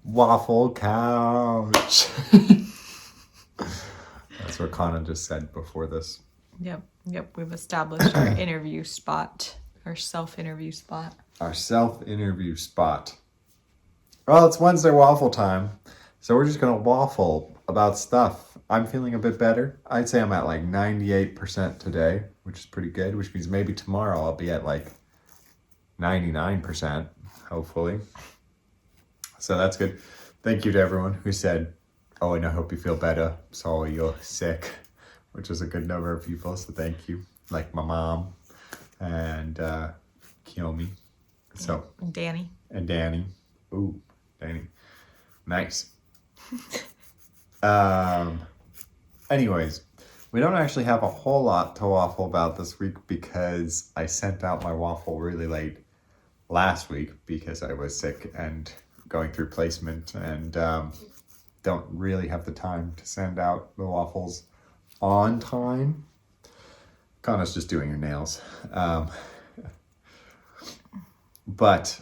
Waffle couch. That's what Kana just said before this. Yep. We've established our interview spot, our self-interview spot. Our self-interview spot. Well, it's Wednesday waffle time, so we're just gonna waffle about stuff. I'm feeling a bit better. I'd say I'm at like 98% today, which is pretty good, which means maybe tomorrow I'll be at like 99%, hopefully. So that's good. Thank you to everyone who said, oh, and I hope you feel better. Sorry you're sick, which is a good number of people, so thank you. Like my mom and Kiyomi. So Danny. And Danny. Ooh, Danny. Nice. Anyways, we don't actually have a whole lot to waffle about this week because I sent out my waffle really late last week because I was sick and going through placement and don't really have the time to send out the waffles on time. Connor's just doing her nails. But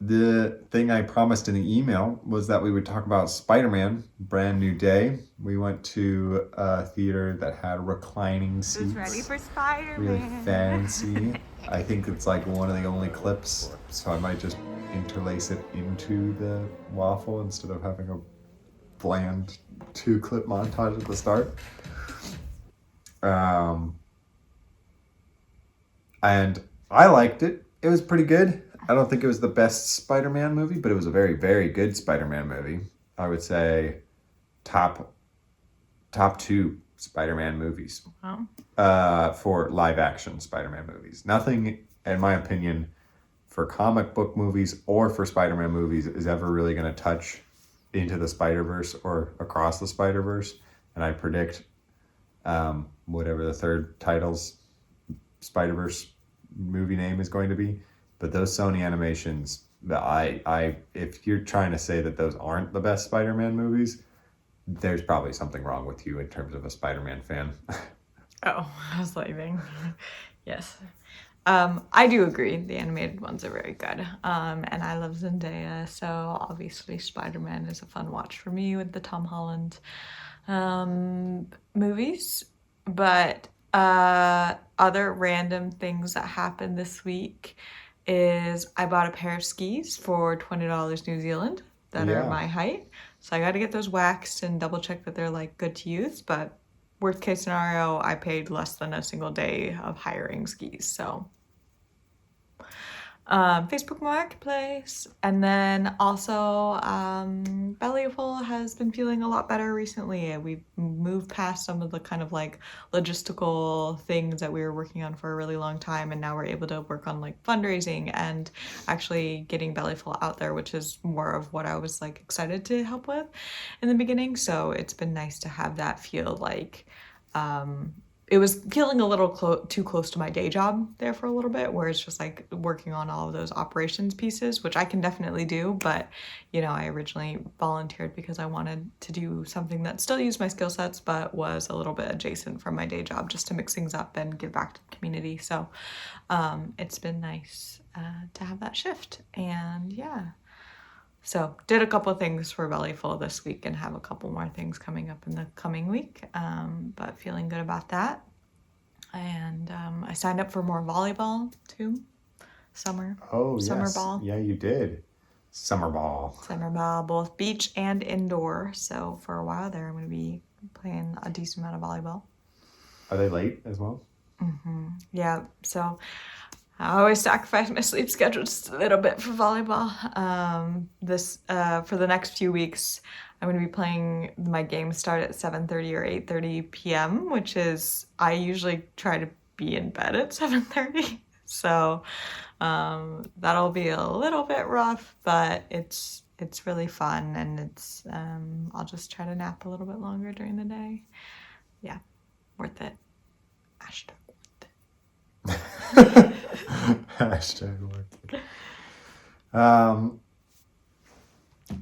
the thing I promised in the email was that we would talk about Spider-Man, brand new day. We went to a theater that had reclining seats. Who's ready for Spider-Man? Really fancy. I think it's like one of the only clips, so I might just interlace it into the waffle instead of having a bland 2-clip montage at the start. And I liked it. It was pretty good. I don't think it was the best Spider-Man movie, but it was a very, very good Spider-Man movie. I would say top 2 Spider-Man movies. Wow. For live action Spider-Man movies. Nothing, in my opinion, for comic book movies or for Spider-Man movies is ever really going to touch Into the Spider-Verse or Across the Spider-Verse. And I predict whatever the third title's Spider-Verse movie name is going to be. But those Sony animations, if you're trying to say that those aren't the best Spider-Man movies, there's probably something wrong with you in terms of a Spider-Man fan. Oh, I was leaving. Yes. I do agree. The animated ones are very good. And I love Zendaya, so obviously Spider-Man is a fun watch for me with the Tom Holland movies. But other random things that happened this week is I bought a pair of skis for $20 New Zealand that are my height. So I got to get those waxed and double check that they're like good to use. But worst case scenario, I paid less than a single day of hiring skis. So Facebook Marketplace. And then also Bellyful has been feeling a lot better recently. We've moved past some of the kind of like logistical things that we were working on for a really long time, and now we're able to work on like fundraising and actually getting Bellyful out there, which is more of what I was like excited to help with in the beginning. So it's been nice to have that feel like it was feeling a little too close to my day job there for a little bit, where it's just like working on all of those operations pieces, which I can definitely do. But, you know, I originally volunteered because I wanted to do something that still used my skill sets, but was a little bit adjacent from my day job, just to mix things up and give back to the community. So it's been nice to have that shift. And yeah. So did a couple of things for Bellyful this week and have a couple more things coming up in the coming week, but feeling good about that. And I signed up for more volleyball too. Summer ball. Yeah, you did. Summer ball, both beach and indoor. So for a while there, I'm going to be playing a decent amount of volleyball. Are they late as well? Mm-hmm. Yeah, so I always sacrifice my sleep schedule just a little bit for volleyball. For the next few weeks, I'm going to be playing. My games start at 7:30 or 8:30 p.m., which is, I usually try to be in bed at 7:30. So that'll be a little bit rough, but it's really fun, and it's I'll just try to nap a little bit longer during the day. Yeah, worth it. Hashtag worth it. Hashtag worth it.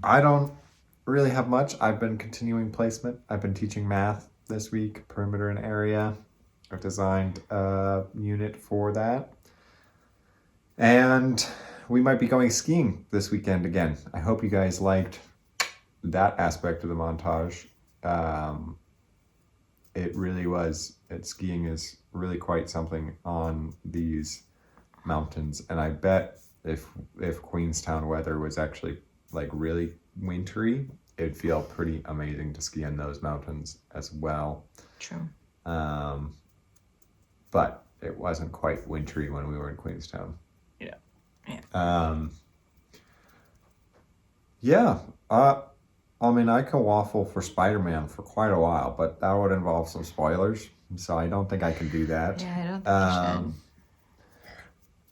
I don't really have much. I've been continuing placement. I've been teaching math this week, perimeter and area. I've designed a unit for that. And we might be going skiing this weekend again. I hope you guys liked that aspect of the montage. It really was. Skiing is really quite something on these mountains, and I bet if Queenstown weather was actually like really wintry, it'd feel pretty amazing to ski on those mountains as well. True. But it wasn't quite wintry when we were in Queenstown. Yeah. Yeah. I mean, I can waffle for Spider-Man for quite a while, but that would involve some spoilers, so I don't think I can do that. Yeah, I don't think you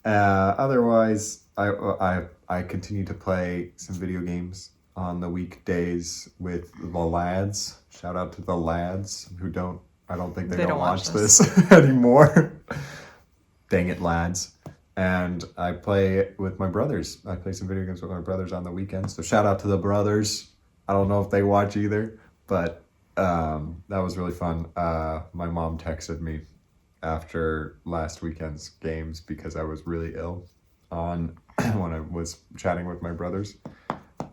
should. Otherwise, I continue to play some video games on the weekdays with the lads. Shout out to the lads who I don't think they don't watch this anymore. Dang it, lads. And I play with my brothers. I play some video games with my brothers on the weekends. So shout out to the brothers. I don't know if they watch either, but that was really fun. My mom texted me after last weekend's games because I was really ill when I was chatting with my brothers.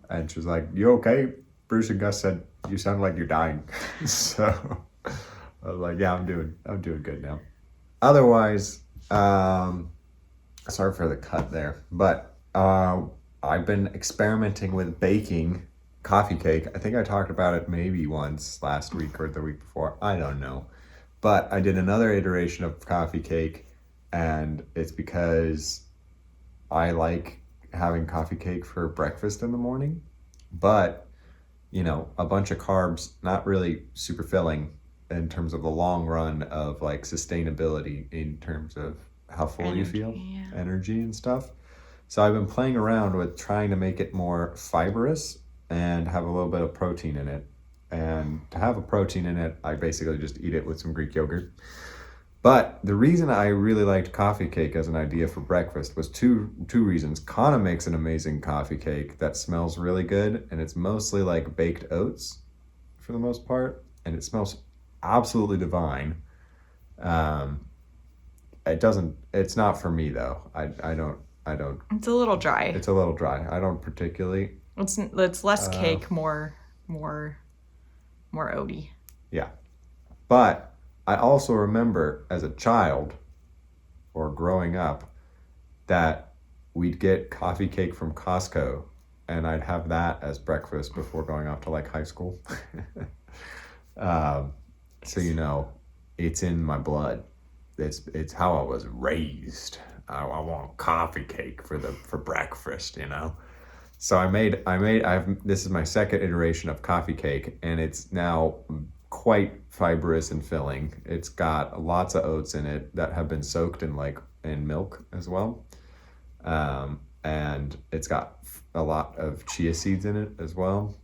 And she was like, "You okay?" Bruce and Gus said, "You sound like you're dying." So I was like, "Yeah, I'm doing good now." Otherwise, sorry for the cut there, but I've been experimenting with baking coffee cake. I think I talked about it maybe once last week or the week before. I don't know. But I did another iteration of coffee cake, and it's because I like having coffee cake for breakfast in the morning. But, a bunch of carbs, not really super filling in terms of the long run of like sustainability in terms of how full you feel, energy and stuff. So I've been playing around with trying to make it more fibrous and have a little bit of protein in it. And to have a protein in it, I basically just eat it with some Greek yogurt. But the reason I really liked coffee cake as an idea for breakfast was two reasons. Kana makes an amazing coffee cake that smells really good, and it's mostly like baked oats for the most part, and it smells absolutely divine. It's not for me though. I don't. It's a little dry. It's a little dry. I don't particularly. It's less cake, more oaty. Yeah. But I also remember as a child or growing up that we'd get coffee cake from Costco and I'd have that as breakfast before going off to like high school. So it's in my blood. It's how I was raised. I want coffee cake for breakfast, So this is my second iteration of coffee cake, and it's now quite fibrous and filling. It's got lots of oats in it that have been soaked in milk as well. And it's got a lot of chia seeds in it as well.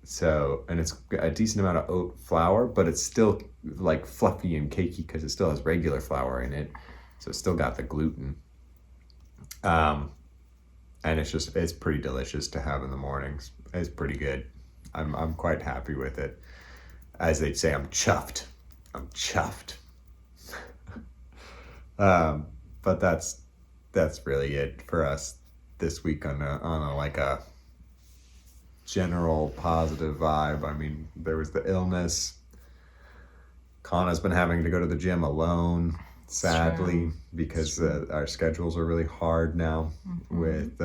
So, and it's a decent amount of oat flour, but it's still like fluffy and cakey because it still has regular flour in it. So it's still got the gluten. And it's pretty delicious to have in the mornings. It's pretty good. I'm quite happy with it. As they'd say, I'm chuffed. But that's really it for us this week on a general positive vibe. I mean, there was the illness. Kana's been having to go to the gym alone, sadly, because our schedules are really hard now with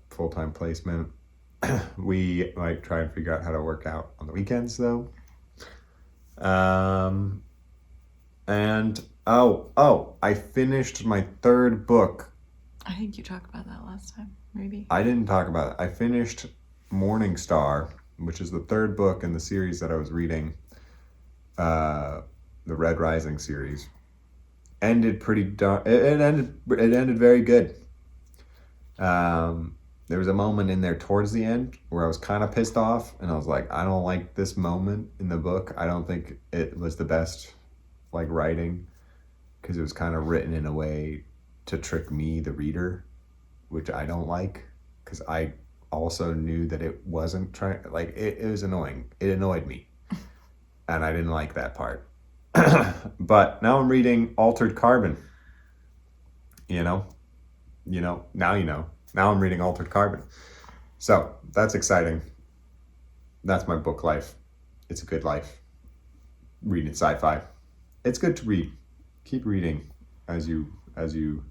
full-time placement. We might try and figure out how to work out on the weekends, though. And I finished my third book. I think you talked about that last time, maybe. I didn't talk about it. I finished Morning Star, which is the third book in the series that I was reading, the Red Rising series. Ended it ended very good. There was a moment in there towards the end where I was kind of pissed off, and I was like, I don't like this moment in the book. I don't think it was the best writing, because it was kind of written in a way to trick me, the reader, which I don't like, because I also knew that it wasn't trying, it was annoying. It annoyed me, and I didn't like that part. But now I'm reading Altered Carbon. Now you know. Now I'm reading Altered Carbon. So that's exciting. That's my book life. It's a good life. Reading sci-fi. It's good to read. Keep reading as you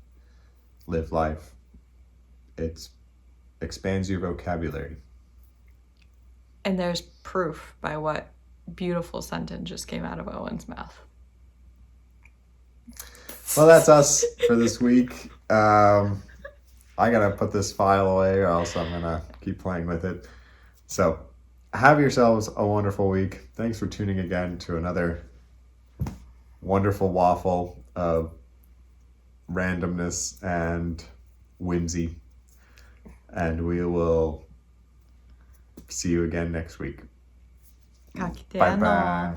live life. It expands your vocabulary. And there's proof by what beautiful sentence just came out of Owen's mouth. Well, that's us for this week. I gotta put this file away or else I'm gonna keep playing with it. So have yourselves a wonderful week. Thanks for tuning again to another wonderful waffle of randomness and whimsy. And we will see you again next week. Bye bye.